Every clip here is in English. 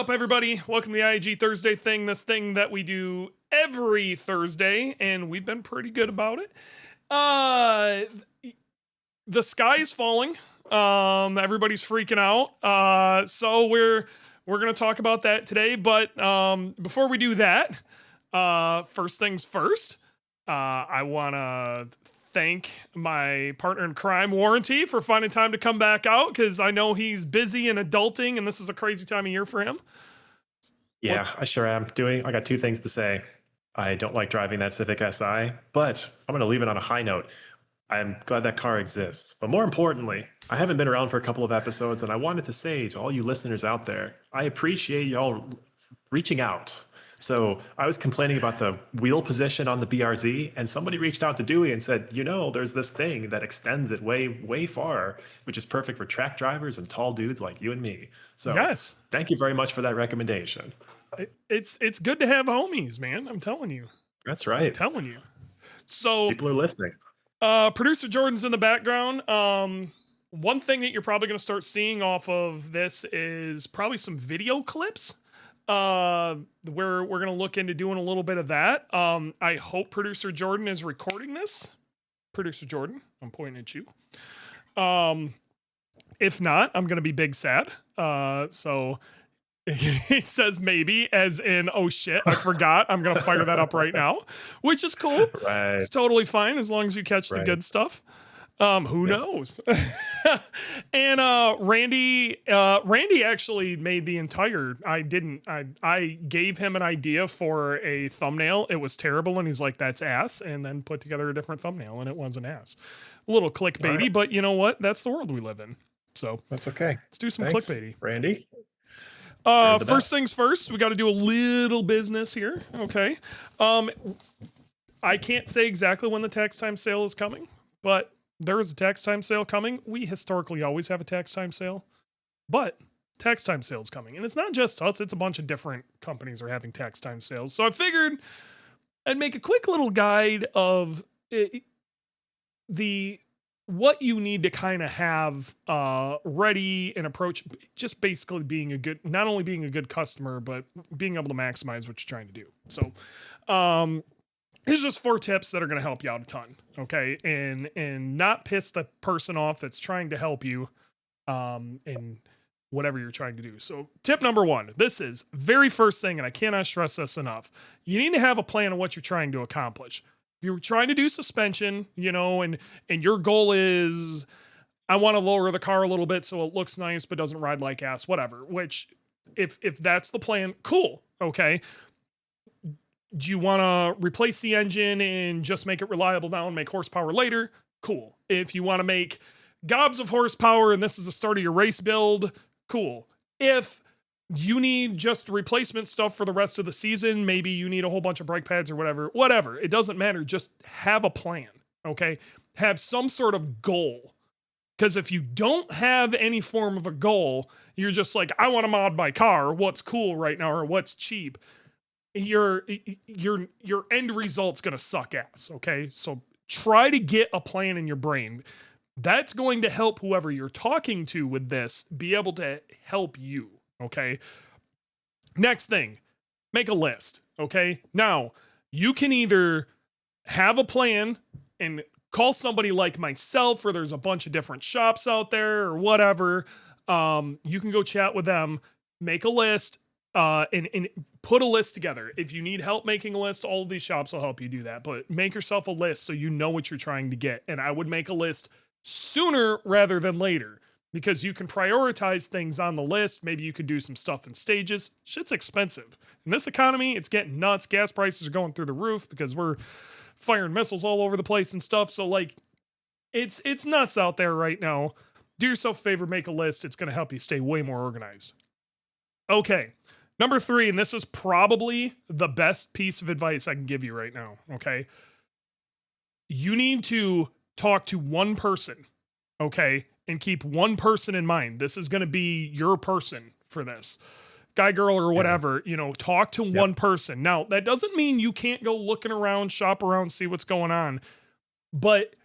up, everybody? Welcome to the IAG Thursday thing, this thing that we do every Thursday, and we've been pretty good about it. Uh, the sky is falling. Everybody's freaking out. So we're gonna talk about that today. But before we do that, first things first, I wanna thank my partner in crime, Warranty, for finding time to come back out because I know he's busy and adulting, and this is a crazy time of year for him. What? Yeah, I sure am. I got two things to say. I don't like driving that Civic Si, but I'm going to leave it on a high note. I'm glad that car exists. But more importantly, I haven't been around for a couple of episodes, and I wanted to say to all you listeners out there, I appreciate y'all reaching out. So I was complaining about the wheel position on the BRZ, and somebody reached out to Dewey and said, there's this thing that extends it way, way far, which is perfect for track drivers and tall dudes like you and me. So Yes, thank you very much for that recommendation. it's good to have homies, man. I'm telling you. That's I'm right. telling you. So, People are listening. producer Jordan's in the background. One thing that you're probably going to start seeing off of this is probably some video clips. We're going to look into doing a little bit of that. I hope producer Jordan is recording this. Producer Jordan, I'm pointing at you. If not, I'm going to be big sad. So he says maybe, as in, oh shit, I forgot. I'm going to fire that up right now, which is cool. Right. It's totally fine as long as you catch the Right. good stuff. Who Yep. knows? And Randy actually made the entire. I gave him an idea for a thumbnail. It was terrible, and he's like, "That's ass," and then put together a different thumbnail, and it wasn't ass. A little clickbaity, right. but you know what? That's the world we live in. So That's okay. let's do some Thanks, clickbaity. Randy. You're the First best. things first, we got to do a little business here. Okay. I can't say exactly when the tax time sale is coming, but there is a tax time sale coming. We historically always have a tax time sale, but tax time sale is coming. And it's not just us, it's a bunch of different companies are having tax time sales. So I figured I'd make a quick little guide of what you need to kind of have ready and approach, just basically being not only being a good customer, but being able to maximize what you're trying to do. So here's just 4 tips that are going to help you out a ton. Okay. And not piss the person off that's trying to help you in whatever you're trying to do. So tip number 1, this is very first thing, and I cannot stress this enough. You need to have a plan of what you're trying to accomplish. If you're trying to do suspension, and your goal is, I want to lower the car a little bit so it looks nice but doesn't ride like ass, whatever. Which, if that's the plan, cool. Okay. Do you want to replace the engine and just make it reliable now and make horsepower later? Cool. If you want to make gobs of horsepower and this is the start of your race build, cool. If you need just replacement stuff for the rest of the season, maybe you need a whole bunch of brake pads or whatever. It doesn't matter. Just have a plan. Okay. Have some sort of goal. Because if you don't have any form of a goal, you're just like, I want to mod my car. What's cool right now or what's cheap? Your end result's going to suck ass. Okay. So try to get a plan in your brain. That's going to help whoever you're talking to with this be able to help you. Okay. Next thing, make a list. Okay. Now, you can either have a plan and call somebody like myself, or there's a bunch of different shops out there or whatever. You can go chat with them, make a list, and put a list together. If you need help making a list, all of these shops will help you do that. But make yourself a list so you know what you're trying to get. And I would make a list sooner rather than later, because you can prioritize things on the list. Maybe you could do some stuff in stages. Shit's expensive. In this economy, it's getting nuts. Gas prices are going through the roof because we're firing missiles all over the place and stuff. So like, it's nuts out there right now. Do yourself a favor, make a list. It's going to help you stay way more organized. Okay. Number 3, and this is probably the best piece of advice I can give you right now. Okay. You need to talk to one person. Okay. And keep one person in mind. This is going to be your person for this. Guy, girl, or whatever, talk to one person. Now, that doesn't mean you can't go looking around, shop around, see what's going on. But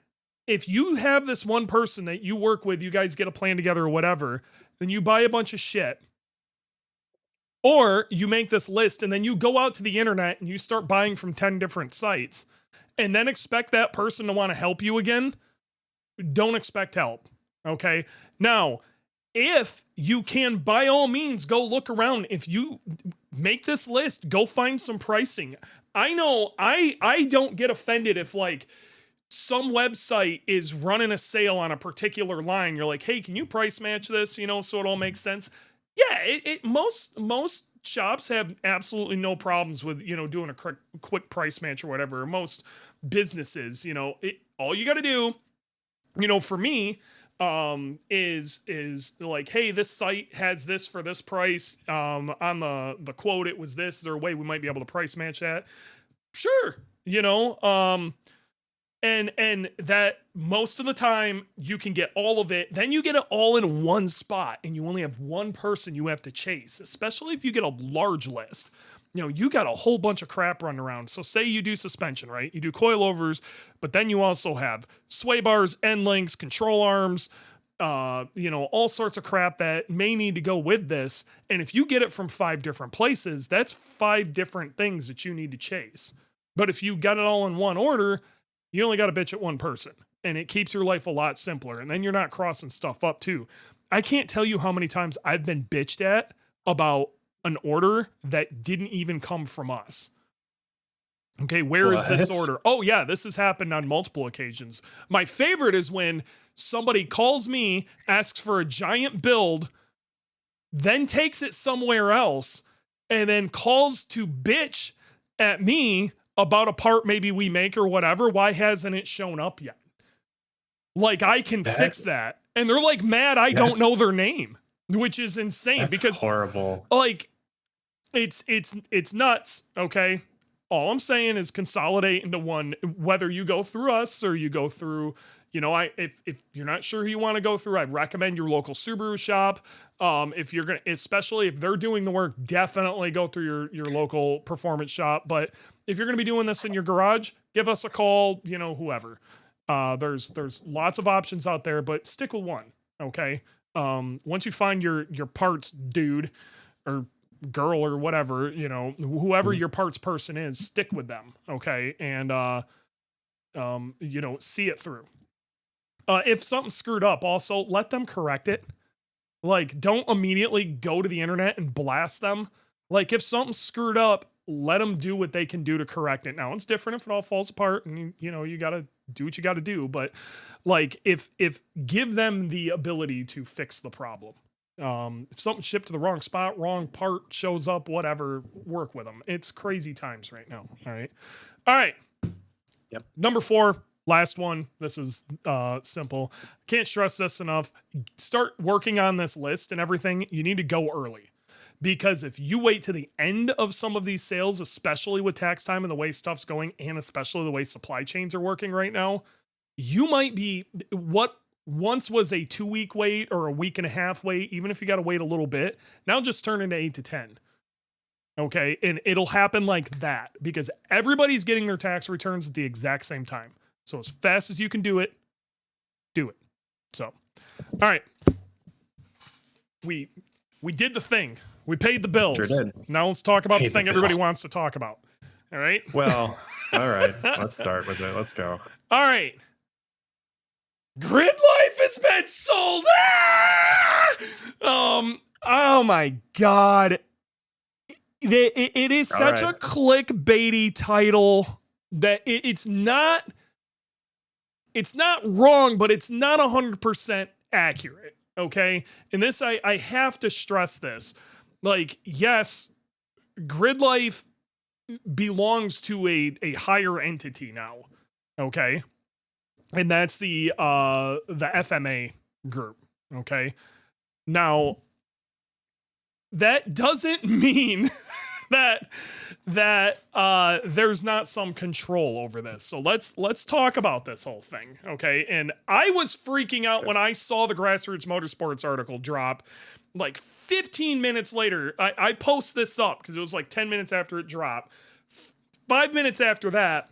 if you have this one person that you work with, you guys get a plan together or whatever, then you buy a bunch of shit Or you make this list and then you go out to the internet and you start buying from 10 different sites and then expect that person to want to help you again. Don't expect help. Okay. Now, if you can, by all means, go look around. If you make this list, go find some pricing. I know I don't get offended if like some website is running a sale on a particular line. You're like, hey, can you price match this? You know, so it all makes sense. Yeah, most shops have absolutely no problems with, you know, doing a quick price match or whatever. Most businesses, you know, all you got to do, you know, for me, is like, hey, this site has this for this price. On the quote, it was this. Is there a way we might be able to price match that? Sure, you know, and that most of the time you can get all of it. Then you get it all in one spot and you only have one person you have to chase, especially if you get a large list. You know, you got a whole bunch of crap running around. So say you do suspension, right? You do coilovers, but then you also have sway bars, end links, control arms, you know, all sorts of crap that may need to go with this. And if you get it from 5 different places, that's 5 different things that you need to chase. But if you got it all in one order, you only got to bitch at one person and it keeps your life a lot simpler. And then you're not crossing stuff up too. I can't tell you how many times I've been bitched at about an order that didn't even come from us. Okay, where is this order? Oh yeah, this has happened on multiple occasions. My favorite is when somebody calls me, asks for a giant build, then takes it somewhere else, and then calls to bitch at me about a part maybe we make or whatever. Why hasn't it shown up yet? Like, I can fix that. And they're like mad I don't know their name, which is insane because horrible. Like, it's nuts, okay? All I'm saying is consolidate into one, whether you go through us or you go through, you know, if you're not sure who you want to go through, I'd recommend your local Subaru shop. If you're going to, especially if they're doing the work, definitely go through your local performance shop. But if you're going to be doing this in your garage, give us a call, you know, whoever. There's lots of options out there, but stick with one. Okay. Once you find your parts dude or girl or whatever, you know, whoever your parts person is, stick with them. Okay. And, you know, see it through. If something's screwed up, also let them correct it. Like, don't immediately go to the internet and blast them. Like, if something's screwed up, let them do what they can do to correct it. Now, it's different if it all falls apart and you know, you got to do what you got to do. But like, if give them the ability to fix the problem. If something shipped to the wrong spot, wrong part shows up, whatever, work with them. It's crazy times right now. All right. Yep. Number 4. Last one. This is simple. Can't stress this enough. Start working on this list and everything. You need to go early. Because if you wait to the end of some of these sales, especially with tax time and the way stuff's going, and especially the way supply chains are working right now, you might be what once was a 2-week wait or a week and a half wait, even if you got to wait a little bit, now just turn into 8 to 10. Okay. And it'll happen like that because everybody's getting their tax returns at the exact same time. So as fast as you can do it, do it. So, all right. We did the thing. We paid the bills. Sure did. Now let's talk about the thing everybody wants to talk about. All right. Well, all right. Let's start with it. Let's go. All right. Gridlife has been sold. Oh my God. It is such a clickbaity title that it's not wrong, but it's not 100% accurate. Okay. And this, I have to stress this. Like, yes, Gridlife belongs to a higher entity now. Okay. And that's the FMA group. Okay. Now, that doesn't mean that there's not some control over this. So let's talk about this whole thing. Okay. And I was freaking out when I saw the Grassroots Motorsports article drop. Like 15 minutes later, I post this up because it was like 10 minutes after it dropped. 5 minutes after that,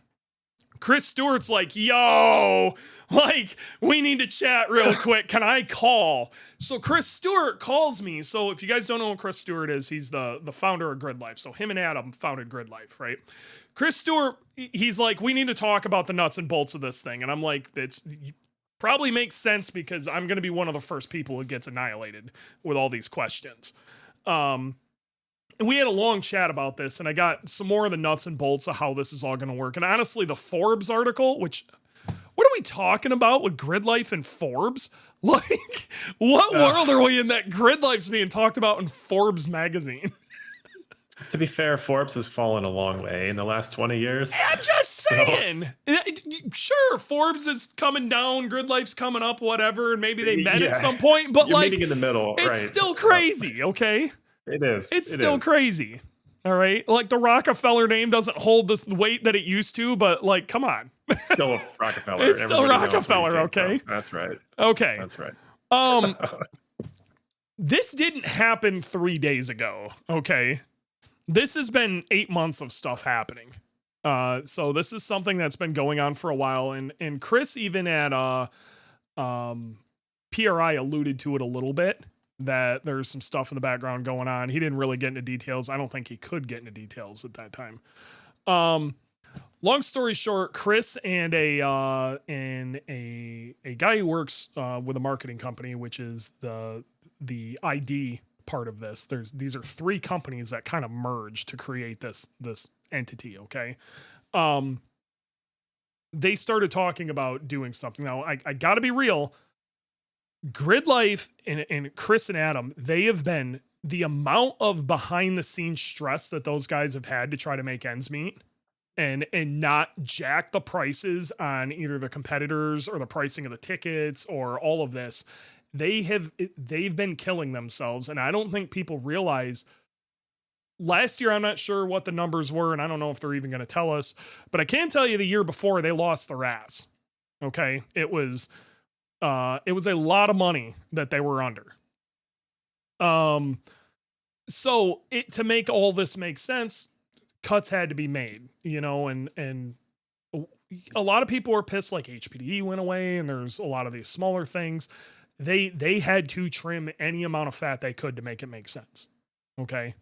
Chris Stewart's like, yo, like, we need to chat real quick. Can I call? So Chris Stewart calls me. So if you guys don't know what Chris Stewart is, he's the founder of Gridlife. So him and Adam founded Gridlife, right? Chris Stewart, he's like, we need to talk about the nuts and bolts of this thing. And I'm like, that's probably makes sense because I'm going to be one of the first people who gets annihilated with all these questions. And we had a long chat about this, and I got some more of the nuts and bolts of how this is all going to work. And honestly, the Forbes article, which, what are we talking about with Gridlife and Forbes? Like, what world are we in that Gridlife's being talked about in Forbes magazine? To be fair, Forbes has fallen a long way in the last 20 years. I'm just saying. Sure, Forbes is coming down, Gridlife's coming up, whatever, and maybe they met at some point, but You're like, meeting in the middle, it's still crazy, okay? It is. It's still crazy. All right. Like the Rockefeller name doesn't hold the weight that it used to, but like, come on. It's still a Rockefeller. It's still Rockefeller, okay? That's right. Okay. That's right. This didn't happen 3 days ago, okay? This has been 8 months of stuff happening. So this is something that's been going on for a while. And Chris, even at PRI, alluded to it a little bit, that there's some stuff in the background going on. He didn't really get into details. I don't think he could get into details at that time. Long story short, Chris and a guy who works with a marketing company, which is the ID part of this. These are 3 companies that kind of merge to create this entity. Okay. They started talking about doing something. Now I gotta be real. Gridlife and Chris and Adam, they have been, the amount of behind the scenes stress that those guys have had to try to make ends meet and not jack the prices on either the competitors or the pricing of the tickets or all of this. They've been killing themselves. And I don't think people realize last year, I'm not sure what the numbers were, and I don't know if they're even going to tell us, but I can tell you the year before they lost their ass. Okay. It was a lot of money that they were under. So to make all this make sense, cuts had to be made, and a lot of people were pissed, like HPDE went away and there's a lot of these smaller things. They had to trim any amount of fat they could to make it make sense. Okay.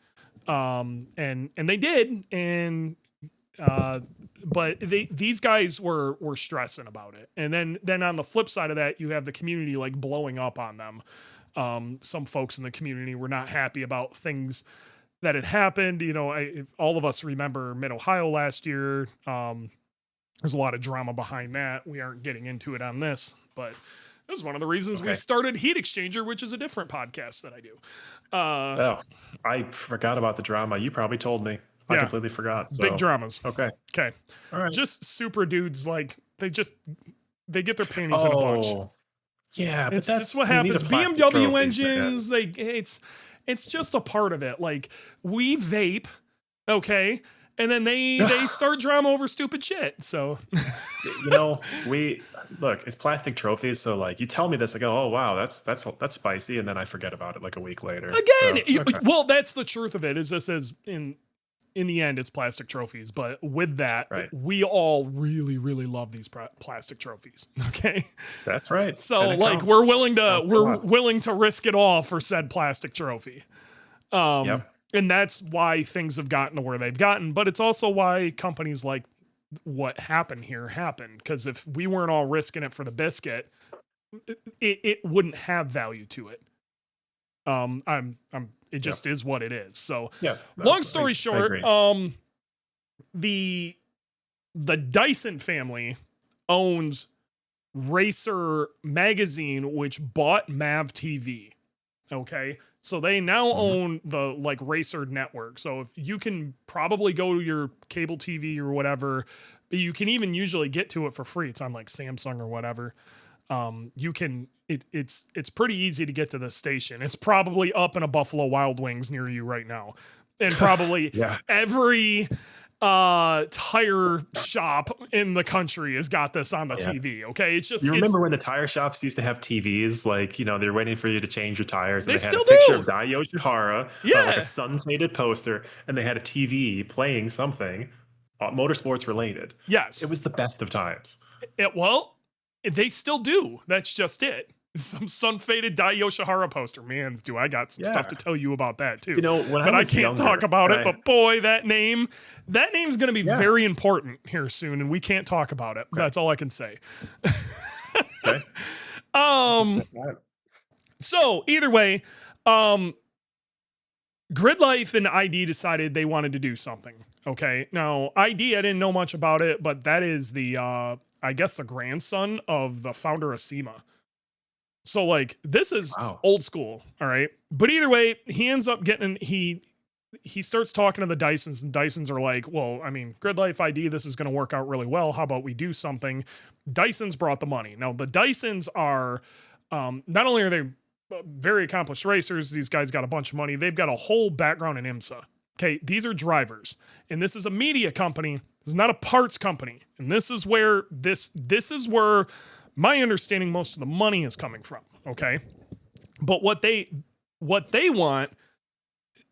And they did. And, but these guys were stressing about it. And then on the flip side of that, you have the community like blowing up on them. Some folks in the community were not happy about things that had happened. All of us remember Mid-Ohio last year. There's a lot of drama behind that. We aren't getting into it on this, but it was one of the reasons we started Heat Exchanger, which is a different podcast that I do. I forgot about the drama. You probably told me. I completely forgot. So. Big dramas. Okay. All right. Just super dudes, like they get their panties in a bunch. Yeah, but that's what happens. BMW engines, it's just a part of it. Like we vape, okay, and then they start drama over stupid shit. So it's plastic trophies. So like you tell me this, I go, oh wow, that's spicy, and then I forget about it like a week later. Again, well, that's the truth of it. Is this is in the end, it's plastic trophies. But with that, we all really, really love these plastic trophies. Okay, that's right. So like we're willing to risk it all for said plastic trophy. And that's why things have gotten to where they've gotten. But it's also why companies like what happened here happened. Because if we weren't all risking it for the biscuit, it wouldn't have value to it. It just is what it is. So long story short, the Dyson family owns Racer Magazine, which bought Mav TV. Okay. So they now own the Racer network. So if you can probably go to your cable TV or whatever, you can even usually get to it for free. It's on like Samsung or whatever. You can, it's pretty easy to get to this station. It's probably up in a Buffalo Wild Wings near you right now. And probably every tire shop in the country has got this on the TV. Okay. It's just, you remember when the tire shops used to have TVs, like, they're waiting for you to change your tires. And they had still a picture do. Of Dio Jihara, like a sun faded poster, and they had a TV playing something. motorsports related. Yes. It was the best of times. Well, they still do. That's just it. Some sun-faded Dai Yoshihara poster. Man, do I got some stuff to tell you about that too. You know, when but I I was can't younger, talk about it. But boy, that name's going to be very important here soon, and we can't talk about it. That's all I can say. Okay. So either way, Gridlife and ID decided they wanted to do something. Okay. Now, ID, I didn't know much about it, but that is the, I guess, the grandson of the founder of SEMA. So, like, this is old school. All right. But either way, he ends up getting, he starts talking to the Dysons, and Dysons are like, well, I mean, Gridlife ID, this is going to work out really well. How about we do something? Dysons brought the money. Now, the Dysons are, not only are they very accomplished racers, these guys got a bunch of money, they've got a whole background in IMSA. Okay, these are drivers, and this is a media company. This is not a parts company, and this is where this is where my understanding most of the money is coming from. Okay, but what they want,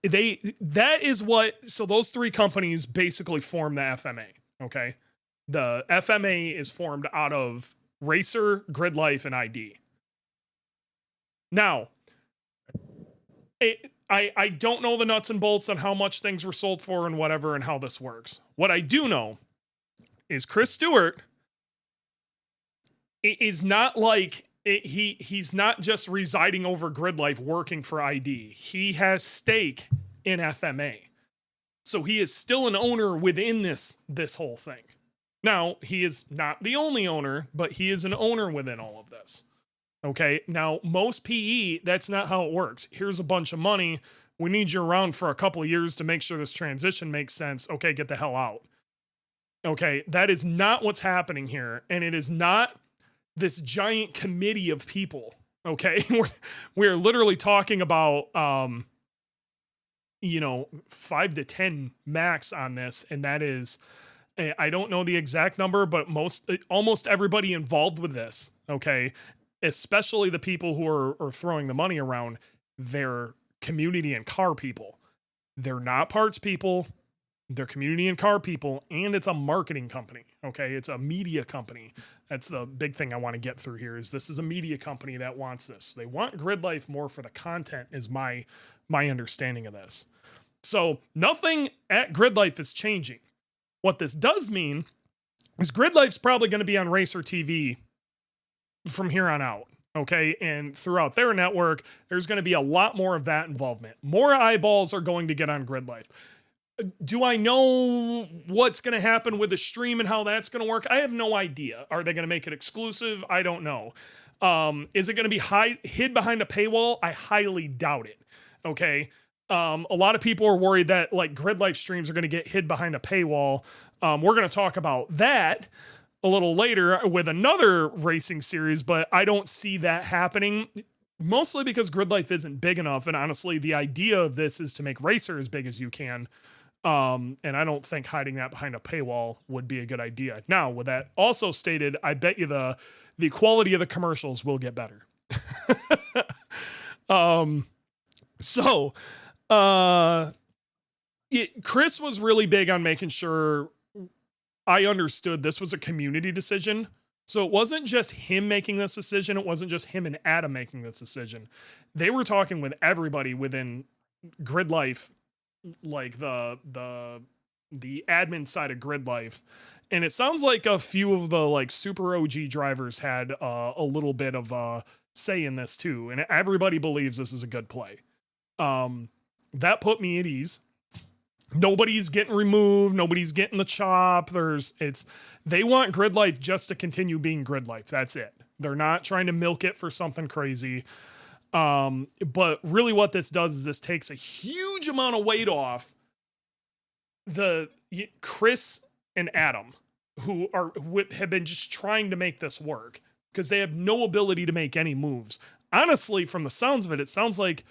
that is what. So those three companies basically form the FMA. Okay, the FMA is formed out of Racer, Gridlife, and ID. Now, I don't know the nuts and bolts on how much things were sold for and whatever and how this works. What I do know is Chris Stewart is not like he's not just residing over Gridlife working for ID. He has stake in FMA. So he is still an owner within this whole thing. Now, he is not the only owner, but he is an owner within all of this. Okay, now most PE, that's not how it works. Here's a bunch of money. We need you around for a couple of years to make sure this transition makes sense. Okay, get the hell out. Okay, that is not what's happening here. And it is not this giant committee of people. Okay, we're literally talking about, 5 to 10 max on this. And that is, I don't know the exact number, but almost everybody involved with this. Okay. Especially the people who are throwing the money around, they're community and car people. They're not parts people. They're community and car people. And it's a marketing company. Okay. It's a media company. That's the big thing I want to get through here is this is a media company that wants this. They want Gridlife more for the content is my understanding of this. So nothing at Gridlife is changing. What this does mean is Gridlife's probably going to be on Racer TV from here on out. Okay. And throughout their network, there's going to be a lot more of that involvement. More eyeballs are going to get on Gridlife. Do I know what's going to happen with the stream and how that's going to work? I have no idea. Are they going to make it exclusive? I don't know. Is it going to be hid behind a paywall? I highly doubt it. Okay. A lot of people are worried that like Gridlife streams are going to get hid behind a paywall. We're going to talk about that a little later with another racing series, but I don't see that happening, mostly because Gridlife isn't big enough. And honestly, the idea of this is to make Racer as big as you can. And I don't think hiding that behind a paywall would be a good idea. Now, with that also stated, I bet you the quality of the commercials will get better. Chris was really big on making sure I understood this was a community decision. So it wasn't just him making this decision. It wasn't just him and Adam making this decision. They were talking with everybody within Gridlife, like the admin side of Gridlife. And it sounds like a few of the like super OG drivers had a little bit of a say in this too. And everybody believes this is a good play. That put me at ease. Nobody's getting removed. Nobody's getting the chop. They want Gridlife just to continue being Gridlife. That's it. They're not trying to milk it for something crazy. But really what this does is this takes a huge amount of weight off Chris and Adam, who have been just trying to make this work because they have no ability to make any moves. Honestly, from the sounds of it, it sounds like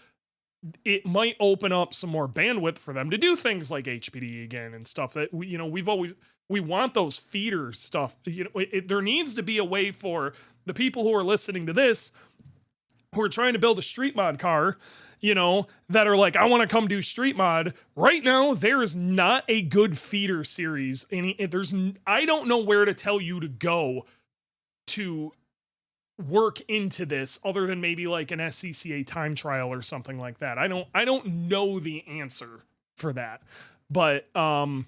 it might open up some more bandwidth for them to do things like HPD again and stuff that we want those feeder stuff. There needs to be a way for the people who are listening to this who are trying to build a street mod car, that are like, I want to come do street mod. Right now, there is not a good feeder series. I don't know where to tell you to go to work into this other than maybe like an SCCA time trial or something like that. I don't know the answer for that, but I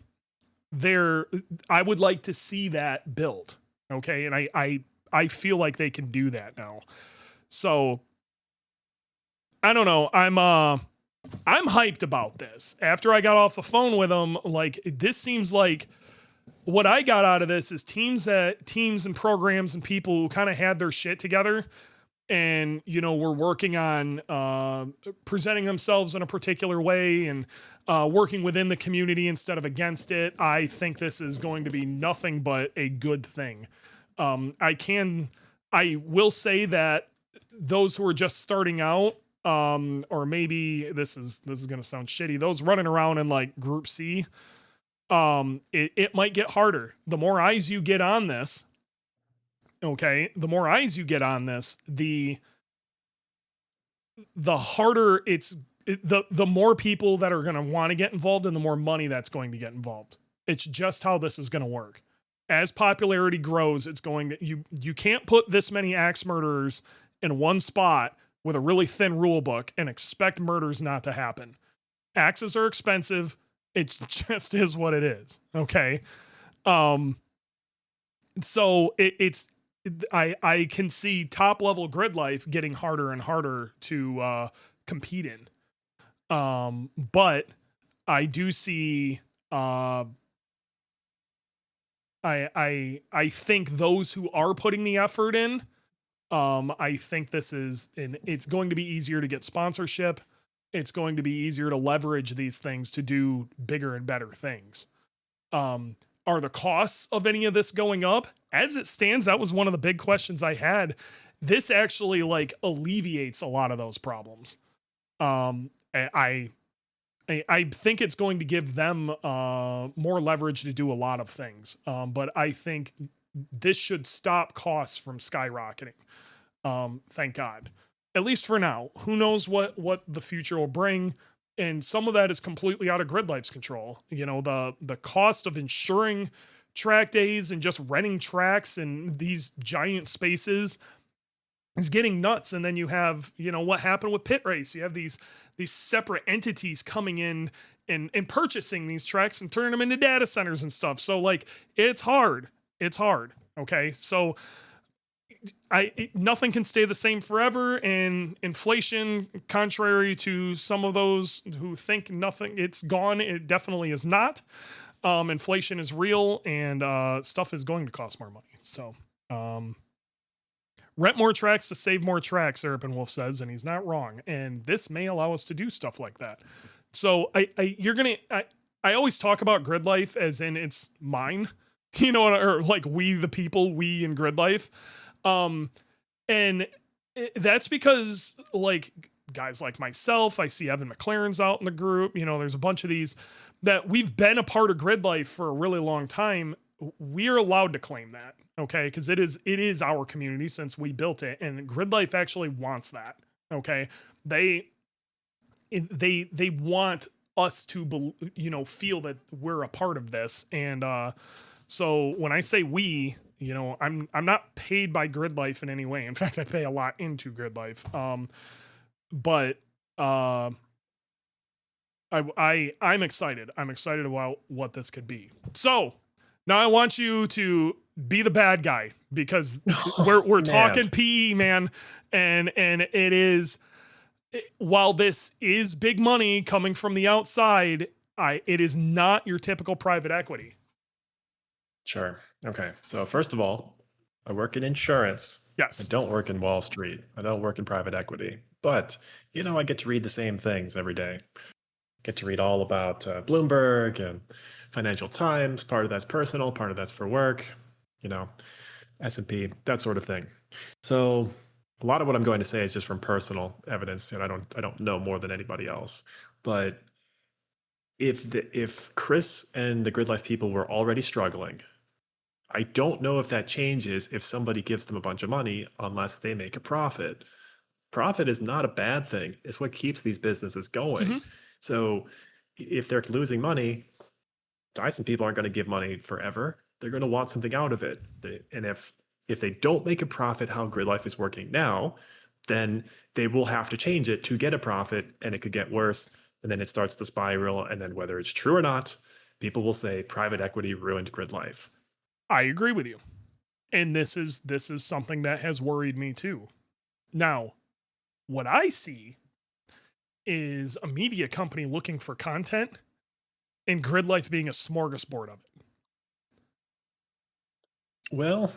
would like to see that build. Okay. And I feel like they can do that now. So I don't know. I'm hyped about this. After I got off the phone with them, like, this seems like what I got out of this is teams and programs and people who kind of had their shit together and, were working on presenting themselves in a particular way and working within the community instead of against it. I think this is going to be nothing but a good thing. I will say that those who are just starting out, or maybe this is going to sound shitty, those running around in like Group C, it might get harder. The more eyes you get on this, okay, the harder the more people that are going to want to get involved and the more money that's going to get involved. It's just how this is going to work. As popularity grows, it's going to, you can't put this many axe murderers in one spot with a really thin rule book and expect murders not to happen. Axes are expensive. It just is what it is. Okay. So I can see top level Gridlife getting harder and harder to compete in. But I do see I think those who are putting the effort in, I think it's going to be easier to get sponsorship. It's going to be easier to leverage these things to do bigger and better things. Are the costs of any of this going up? As it stands, that was one of the big questions I had. This actually like alleviates a lot of those problems. I think it's going to give them more leverage to do a lot of things. But I think this should stop costs from skyrocketing. Thank God. At least for now. Who knows what the future will bring? And some of that is completely out of Gridlife's control. The cost of insuring track days and just renting tracks in these giant spaces is getting nuts. And then you have, what happened with Pit Race. You have these separate entities coming in and purchasing these tracks and turning them into data centers and stuff. So like, it's hard. Okay. So nothing can stay the same forever, and inflation, contrary to some of those who think nothing, it's gone, it definitely is not. Inflation is real, and stuff is going to cost more money. So rent more tracks to save more tracks, Erpen Wolf says, and he's not wrong. And this may allow us to do stuff like that. So I always talk about Gridlife as in it's mine, or like we the people, we in Gridlife. And that's because like guys like myself, I see Evan McLaren's out in the group, there's a bunch of these that we've been a part of Gridlife for a really long time. We are allowed to claim that. Okay. Because it is our community since we built it, and Gridlife actually wants that. Okay. They want us to, feel that we're a part of this. And, so when I say we, I'm not paid by Gridlife in any way. In fact, I pay a lot into Gridlife. But I'm excited. I'm excited about what this could be. So now I want you to be the bad guy, because we're talking PE, man, and it is, while this is big money coming from the outside, it is not your typical private equity. Sure. Okay. So first of all, I work in insurance. Yes. I don't work in Wall Street. I don't work in private equity. But, I get to read the same things every day. Get to read all about Bloomberg and Financial Times. Part of that's personal, part of that's for work, S&P, that sort of thing. So a lot of what I'm going to say is just from personal evidence, and I don't know more than anybody else. But if Chris and the Gridlife people were already struggling, I don't know if that changes if somebody gives them a bunch of money unless they make a profit. profit is not a bad thing. It's what keeps these businesses going. Hmm. So if they're losing money, Dyson people aren't going to give money forever. They're going to want something out of it. And if they don't make a profit how Gridlife is working now, then they will have to change it to get a profit, and it could get worse. And then it starts to spiral. And then whether it's true or not, people will say private equity ruined Gridlife. I agree with you. And this is something that has worried me too. Now, what I see is a media company looking for content and Gridlife being a smorgasbord of it. Well,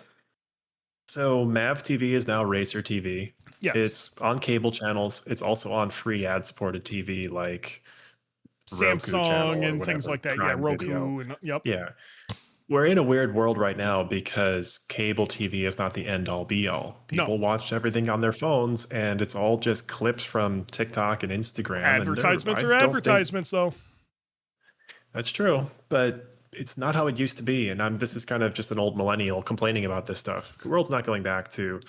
so Mav TV is now Racer TV. Yes. It's on cable channels. It's also on free ad supported TV like Roku channel Samsung or and things whatever, like that. Prime Yeah, Roku Video. and yep. Yeah. We're in a weird world right now because cable TV is not the end all be all. No. People watch everything on their phones, and it's all just clips from TikTok and Instagram. Advertisements and are advertisements, though. That's true, but it's not how it used to be. And this is kind of just an old millennial complaining about this stuff. The world's not going back to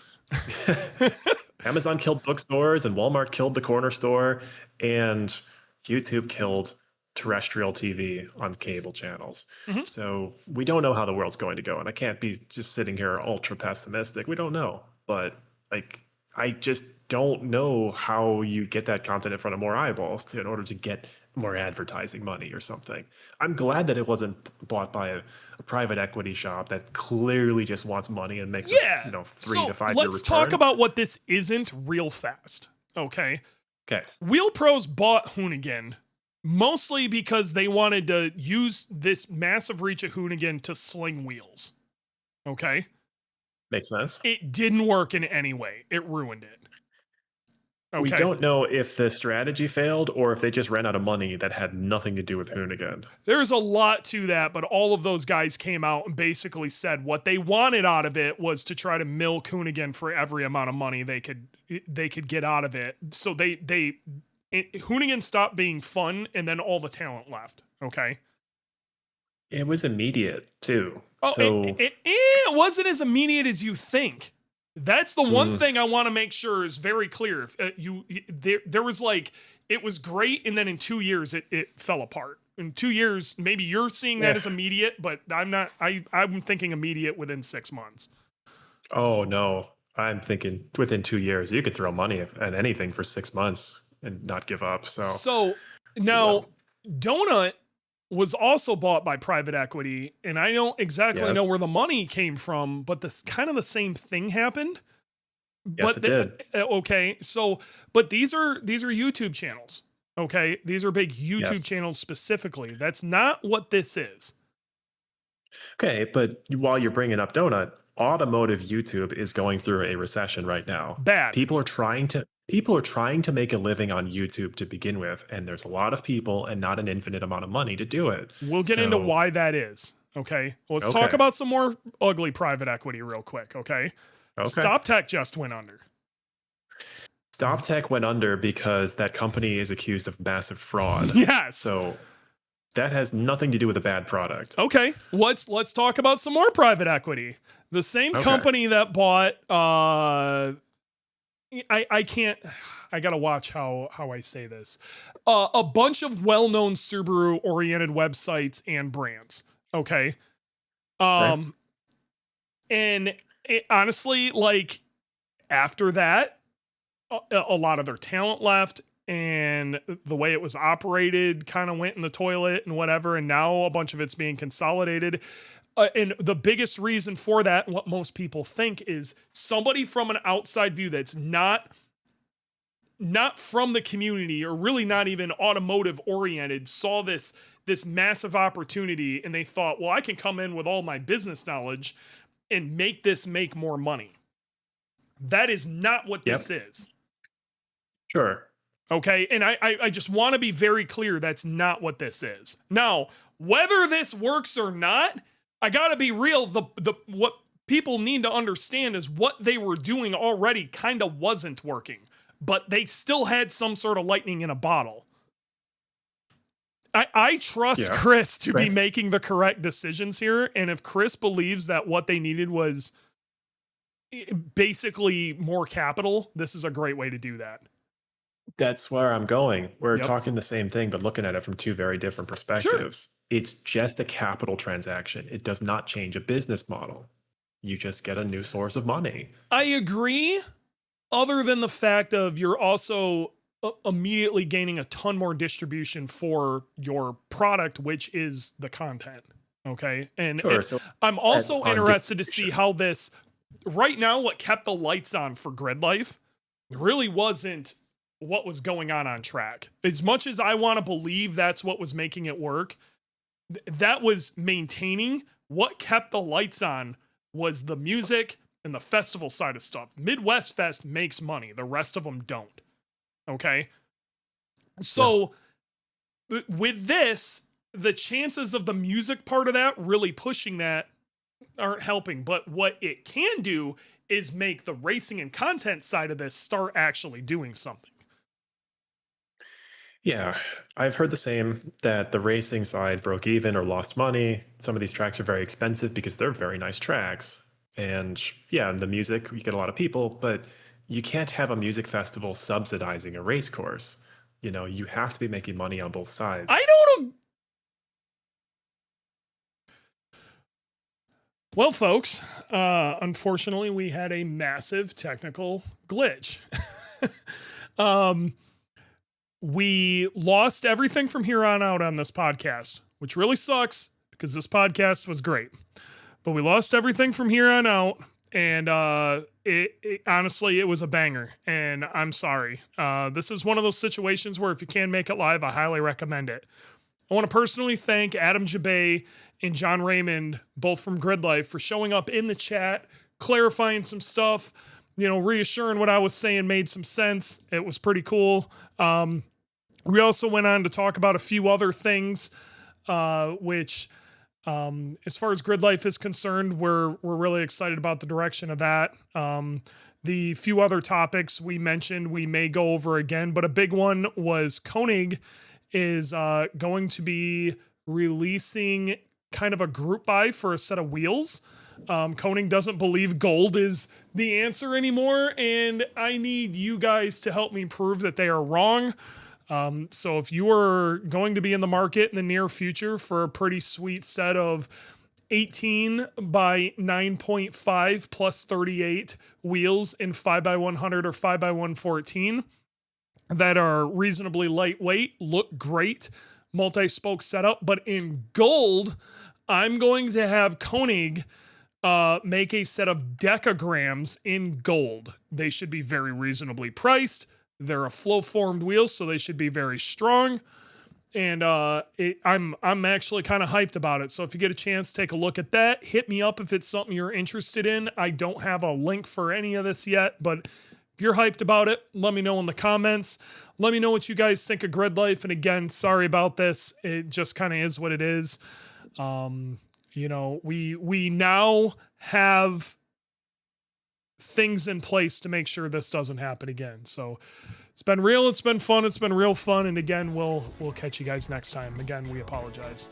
Amazon killed bookstores and Walmart killed the corner store and YouTube killed terrestrial TV on cable channels. Mhm. So we don't know how the world's going to go. And I can't be just sitting here ultra pessimistic. We don't know. But like, I just don't know how you get that content in front of more eyeballs in order to get more advertising money or something. I'm glad that it wasn't bought by a private equity shop that clearly just wants money and makes Yeah. a 3 to 5 year return. Let's talk about what this isn't real fast. Okay. Okay. Wheel Pros bought Hoonigan mostly because they wanted to use this massive reach of Hoonigan to sling wheels. Okay. Makes sense. It didn't work in any way. It ruined it. Okay. We don't know if the strategy failed or if they just ran out of money that had nothing to do with Hoonigan. There's a lot to that, but all of those guys came out and basically said what they wanted out of it was to try to milk Hoonigan for every amount of money they could get out of it. So Hoonigan stopped being fun, and then all the talent left. Okay. It was immediate too. Oh, so it wasn't as immediate as you think. That's the one thing I want to make sure is very clear. There was like, it was great, and then in 2 years it fell apart. In 2 years, maybe you're seeing that as immediate, but I'm not. I'm thinking immediate within 6 months. Oh no, I'm thinking within 2 years you could throw money at anything for 6 months and not give up. So now Donut was also bought by private equity, and I don't exactly know where the money came from, but this kind of the same thing happened. Yes, it did. Okay, so but these are YouTube channels. Okay, these are big YouTube channels specifically. That's not what this is. Okay, but while you're bringing up Donut, automotive YouTube is going through a recession right now. Bad. People are trying to make a living on YouTube to begin with, and there's a lot of people and not an infinite amount of money to do it. We'll get into why that is. Okay. Let's talk about some more ugly private equity real quick. Okay. StopTech just went under. StopTech went under because that company is accused of massive fraud. Yes. So that has nothing to do with a bad product. Okay. Let's talk about some more private equity. The same company that bought I gotta watch how I say this. A bunch of well-known Subaru-oriented websites and brands. Okay. And it, honestly, like after that, a lot of their talent left, and the way it was operated kind of went in the toilet and whatever. And now a bunch of it's being consolidated. And the biggest reason for that, what most people think, is somebody from an outside view that's not from the community or really not even automotive oriented saw this massive opportunity, and they thought, well, I can come in with all my business knowledge and make more money. That is not what this is. Sure. Okay. And I just want to be very clear. That's not what this is. Now, whether this works or not, I gotta be real. What people need to understand is what they were doing already kind of wasn't working, but they still had some sort of lightning in a bottle. I trust Chris to be making the correct decisions here, and if Chris believes that what they needed was basically more capital, this is a great way to do that. That's where I'm going. We're Yep. talking the same thing, but looking at it from two very different Sure. perspectives. It's just a capital transaction. It does not change a business model. You just get a new source of money. I agree, other than the fact of you're also immediately gaining a ton more distribution for your product, which is the content. Okay. Sure. And So I'm also on interested to see distribution. how this, right now, what kept the lights on for Gridlife really wasn't what was going on track. As much as I want to believe that's what was making it work, that was maintaining. What kept the lights on was the music and the festival side of stuff. Midwest Fest makes money, the rest of them don't. Okay. Yeah. So with this, the chances of the music part of that really pushing that aren't helping. But what it can do is make the racing and content side of this start actually doing something. Yeah, I've heard the same that the racing side broke even or lost money. Some of these tracks are very expensive because they're very nice tracks. And yeah, and the music, you get a lot of people, but you can't have a music festival subsidizing a race course. You have to be making money on both sides. I don't. Well, folks, unfortunately, we had a massive technical glitch. We lost everything from here on out on this podcast, which really sucks because this podcast was great. But we lost everything from here on out, and honestly, it was a banger, and I'm sorry. This is one of those situations where if you can make it live, I highly recommend it. I want to personally thank Adam Jabay and John Raymond, both from Gridlife, for showing up in the chat, clarifying some stuff, reassuring what I was saying made some sense. It was pretty cool. We also went on to talk about a few other things, which, as far as Gridlife is concerned, we're really excited about the direction of that. The few other topics we mentioned, we may go over again, but a big one was Koenig is going to be releasing kind of a group buy for a set of wheels. Koenig doesn't believe gold is the answer anymore, and I need you guys to help me prove that they are wrong. So if you are going to be in the market in the near future for a pretty sweet set of 18 by 9.5 plus 38 wheels in 5x100 or 5x114 that are reasonably lightweight, look great, multi-spoke setup, but in gold, I'm going to have Koenig make a set of decagrams in gold. They should be very reasonably priced. They're a flow-formed wheel, so they should be very strong. And I'm actually kind of hyped about it. So if you get a chance, take a look at that. Hit me up if it's something you're interested in. I don't have a link for any of this yet, but if you're hyped about it, let me know in the comments. Let me know what you guys think of Gridlife. And again, sorry about this. It just kind of is what it is. We now have things in place to make sure this doesn't happen again. So it's been real, it's been fun, it's been real fun, and again, we'll catch you guys next time. Again, we apologize.